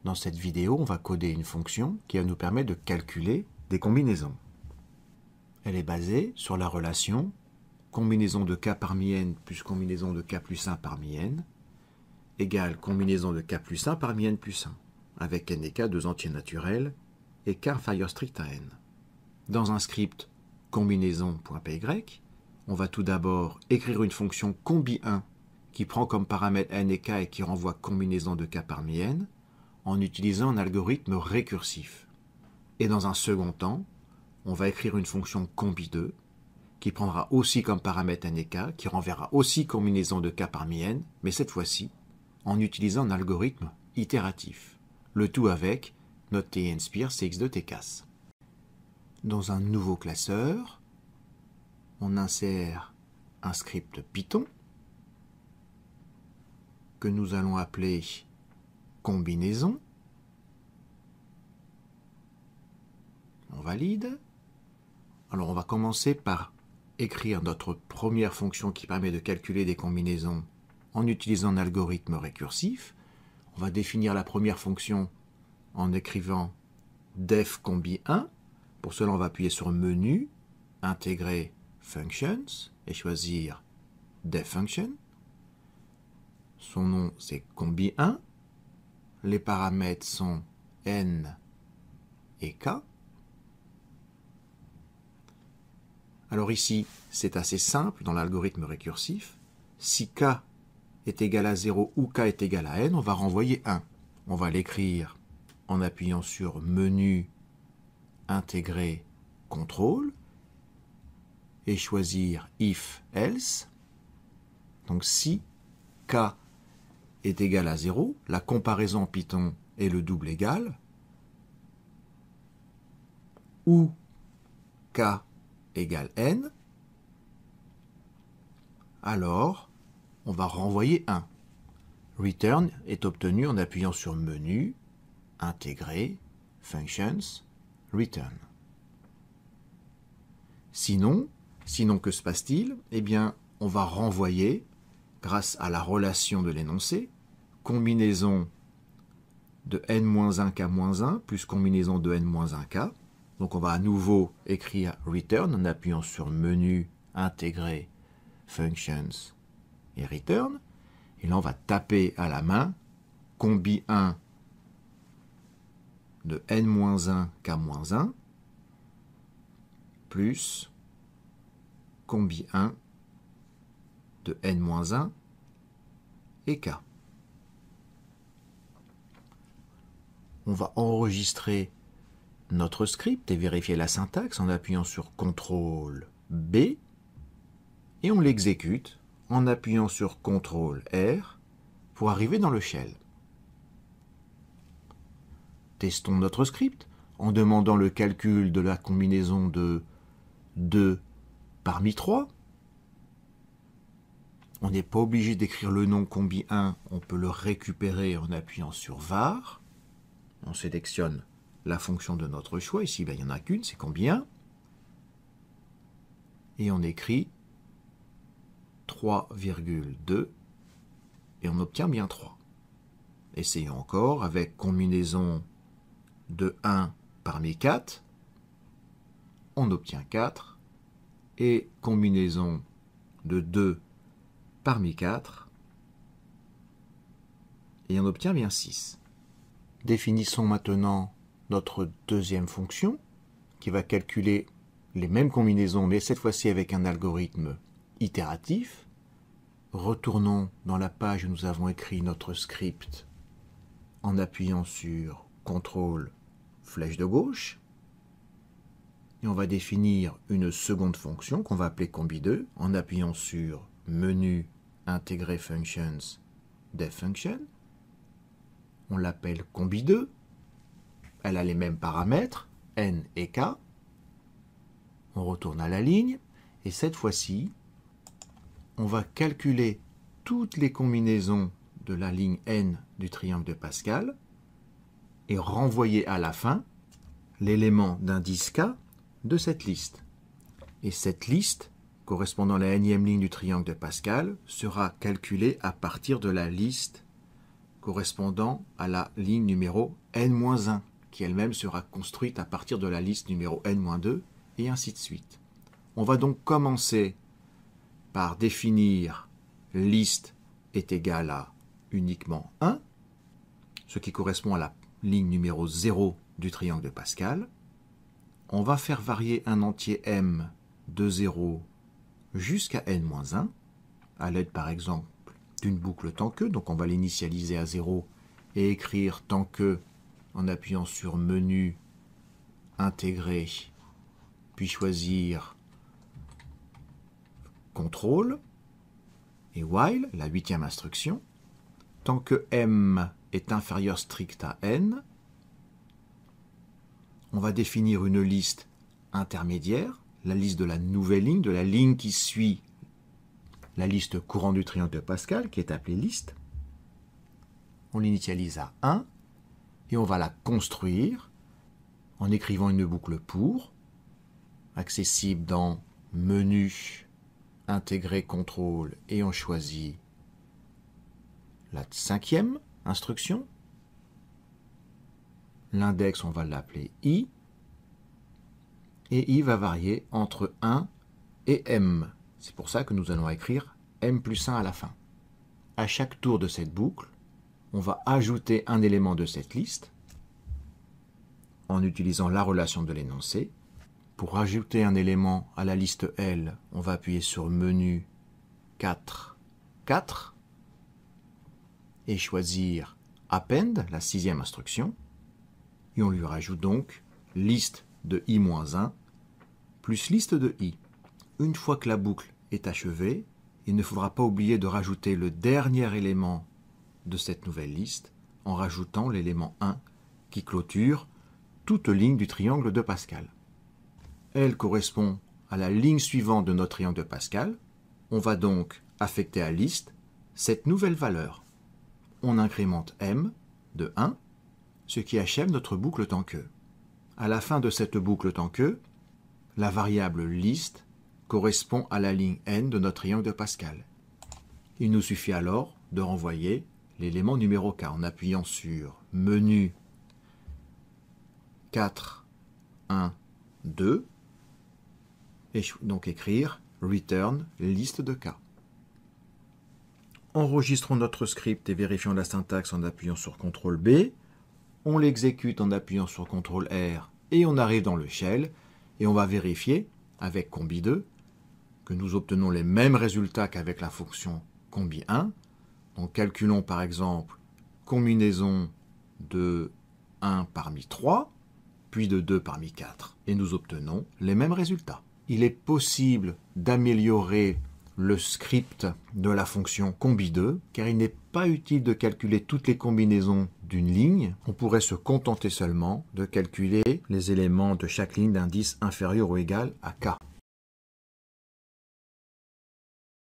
Dans cette vidéo, on va coder une fonction qui va nous permettre de calculer des combinaisons. Elle est basée sur la relation combinaison de k parmi n plus combinaison de k plus 1 parmi n égale combinaison de k plus 1 parmi n plus 1, avec n et k deux entiers naturels et k inférieur strict à n. Dans un script combinaison.py, on va tout d'abord écrire une fonction combi1 qui prend comme paramètre n et k et qui renvoie combinaison de k parmi n en utilisant un algorithme récursif. Et dans un second temps, on va écrire une fonction combi2 qui prendra aussi comme paramètre n et k, qui renverra aussi combinaison de k parmi n, mais cette fois-ci en utilisant un algorithme itératif. Le tout avec notre tinspire cx2 tcas. Dans un nouveau classeur, on insère un script Python que nous allons appeler combinaison. On valide. Alors on va commencer par écrire notre première fonction qui permet de calculer des combinaisons en utilisant un algorithme récursif. On va définir la première fonction en écrivant def combi1. Pour cela, on va appuyer sur menu, intégrer functions et choisir def function. Son nom c'est combi1. Les paramètres sont n et k. Alors ici, c'est assez simple dans l'algorithme récursif. Si k est égal à 0 ou k est égal à n, on va renvoyer 1. On va l'écrire en appuyant sur menu, intégrer, contrôle, et choisir if, else. Donc si k est égal à 0, la comparaison en Python est le double égal, ou k égale n, alors on va renvoyer 1. Return est obtenu en appuyant sur menu, intégrer, functions, return. Sinon que se passe-t-il? Eh bien, on va renvoyer, grâce à la relation de l'énoncé, combinaison de n-1k-1 plus combinaison de n-1k. Donc on va à nouveau écrire return en appuyant sur menu, intégrer, functions et return. Et là on va taper à la main combi1 de n-1k-1 plus combi1 de n-1 et k. On va enregistrer notre script et vérifier la syntaxe en appuyant sur CTRL B et on l'exécute en appuyant sur CTRL R pour arriver dans le shell. Testons notre script en demandant le calcul de la combinaison de 2 parmi 3. On n'est pas obligé d'écrire le nom combi1, on peut le récupérer en appuyant sur var. On sélectionne la fonction de notre choix, ici il n'y en a qu'une, c'est combi1. Et on écrit 3,2 et on obtient bien 3. Essayons encore avec combinaison de 1 parmi 4, on obtient 4, et combinaison de 2 parmi 4, et on obtient bien 6. Définissons maintenant notre deuxième fonction, qui va calculer les mêmes combinaisons, mais cette fois-ci avec un algorithme itératif. Retournons dans la page où nous avons écrit notre script en appuyant sur CTRL flèche de gauche. Et on va définir une seconde fonction qu'on va appeler combi2 en appuyant sur menu, intégrer functions, def function. On l'appelle combi2. Elle a les mêmes paramètres, n et k. On retourne à la ligne et cette fois-ci, on va calculer toutes les combinaisons de la ligne n du triangle de Pascal et renvoyer à la fin l'élément d'indice k de cette liste. Et cette liste, correspondant à la nème ligne du triangle de Pascal, sera calculée à partir de la liste correspondant à la ligne numéro n-1, qui elle-même sera construite à partir de la liste numéro n-2, et ainsi de suite. On va donc commencer par définir liste est égal à uniquement 1, ce qui correspond à la ligne numéro 0 du triangle de Pascal. On va faire varier un entier m de 0 jusqu'à n-1, à l'aide par exemple d'une boucle tant que, donc on va l'initialiser à 0 et écrire tant que en appuyant sur menu, intégrer, puis choisir contrôle et while, la 8e instruction, tant que m est inférieur strict à n, on va définir une liste intermédiaire, la liste de la nouvelle ligne, de la ligne qui suit la liste courante du triangle de Pascal, qui est appelée liste. On l'initialise à 1 et on va la construire en écrivant une boucle pour, accessible dans menu, intégrer contrôle, et on choisit la 5e instruction. L'index, on va l'appeler i, et i va varier entre 1 et m. C'est pour ça que nous allons écrire m plus 1 à la fin. À chaque tour de cette boucle, on va ajouter un élément de cette liste en utilisant la relation de l'énoncé. Pour ajouter un élément à la liste L, on va appuyer sur menu 4, 4 et choisir append, la 6e instruction. Et on lui rajoute donc liste de i-1 plus liste de i. Une fois que la boucle est achevée, il ne faudra pas oublier de rajouter le dernier élément de cette nouvelle liste en rajoutant l'élément 1 qui clôture toute ligne du triangle de Pascal. Elle correspond à la ligne suivante de notre triangle de Pascal. On va donc affecter à liste cette nouvelle valeur. On incrémente m de 1, ce qui achève notre boucle tant que. À la fin de cette boucle tant que, la variable liste correspond à la ligne n de notre triangle de Pascal. Il nous suffit alors de renvoyer l'élément numéro k en appuyant sur menu 4, 1, 2, et donc écrire return liste de k. Enregistrons notre script et vérifions la syntaxe en appuyant sur CTRL B. On l'exécute en appuyant sur CTRL R et on arrive dans le shell et on va vérifier avec combi2 que nous obtenons les mêmes résultats qu'avec la fonction combi1. Donc calculons par exemple combinaison de 1 parmi 3, puis de 2 parmi 4, et nous obtenons les mêmes résultats. Il est possible d'améliorer le script de la fonction combi2, car il n'est pas utile de calculer toutes les combinaisons d'une ligne. On pourrait se contenter seulement de calculer les éléments de chaque ligne d'indice inférieur ou égal à k.